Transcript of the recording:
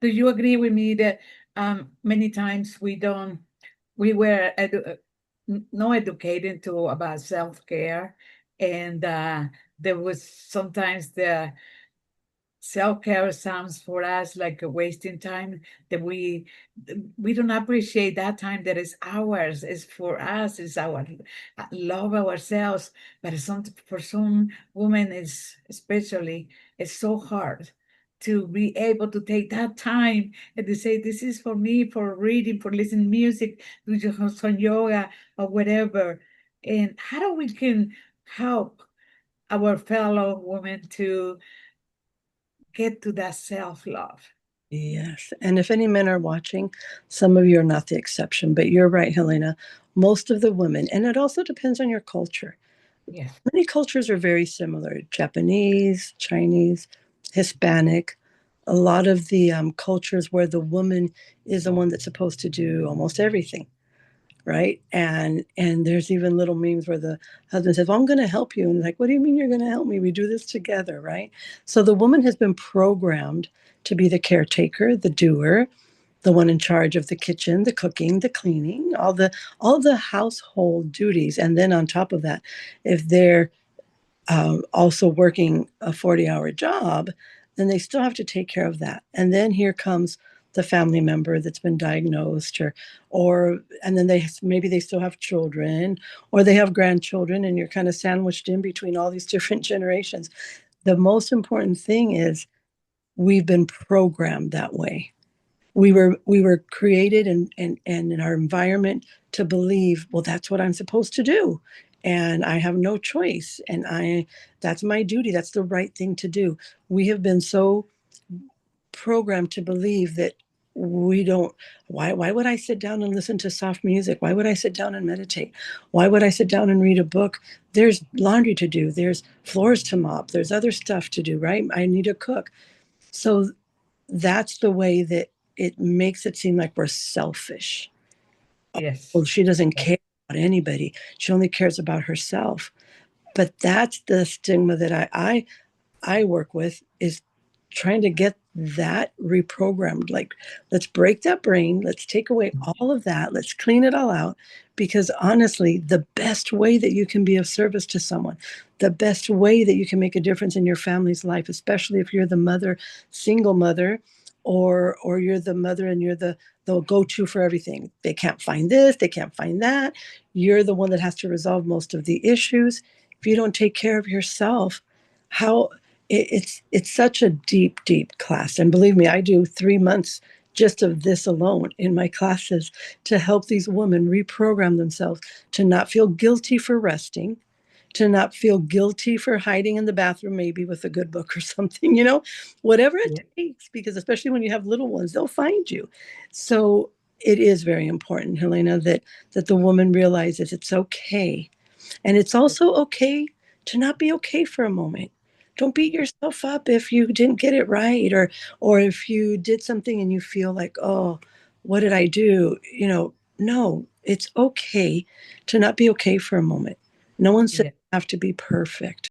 do you agree with me that many times we were no educated to about self-care, and there was sometimes the self-care sounds for us like a wasting time, that we don't appreciate that time that is ours, is for us, is our love ourselves. But for some women is especially, it's so hard to be able to take that time and to say, this is for me, for reading, for listening music, do some yoga or whatever. And how do we can help our fellow women to get to that self-love? Yes. And if any men are watching, some of you are not the exception, but you're right, Helena. Most of the women, and it also depends on your culture. Yes. Many cultures are very similar: Japanese, Chinese, Hispanic. A lot of the cultures where the woman is the one that's supposed to do almost everything, right? And there's even little memes where the husband says, well, I'm going to help you, and like, what do you mean you're going to help me? We do this together, right? So the woman has been programmed to be the caretaker, the doer, the one in charge of the kitchen, the cooking, the cleaning, all the household duties. And then on top of that, if they're also working a 40-hour job, then they still have to take care of that. And then here comes the family member that's been diagnosed, and then maybe they still have children, or they have grandchildren, and you're kind of sandwiched in between all these different generations. The most important thing is we've been programmed that way. We were created and in our environment to believe, well, that's what I'm supposed to do, and I have no choice, and I that's my duty, that's the right thing to do. We have been so programmed to believe that we don't. Why would I sit down and listen to soft music? Why would I sit down and meditate? Why would I sit down and read a book? There's laundry to do, there's floors to mop, there's other stuff to do, right? I need to cook. So that's the way that it makes it seem like we're selfish. Yes. Well, she doesn't care about anybody. She only cares about herself. But that's the stigma that I work with, is trying to get that reprogrammed. Like, let's break that brain. Let's take away all of that. Let's clean it all out. Because honestly, the best way that you can be of service to someone, the best way that you can make a difference in your family's life, especially if you're the mother, single mother, or you're the mother and you're the go-to for everything. They can't find this, they can't find that. You're the one that has to resolve most of the issues. If you don't take care of yourself, how it's such a deep class. And believe me, I do 3 months just of this alone in my classes to help these women reprogram themselves to not feel guilty for resting, to not feel guilty for hiding in the bathroom, maybe with a good book or something, whatever it Yeah. takes, because especially when you have little ones, they'll find you. So it is very important, Helena, that the woman realizes it's okay. And it's also okay to not be okay for a moment. Don't beat yourself up if you didn't get it right, or if you did something and you feel like, oh, what did I do? No, it's okay to not be okay for a moment. No one says Yeah. you have to be perfect.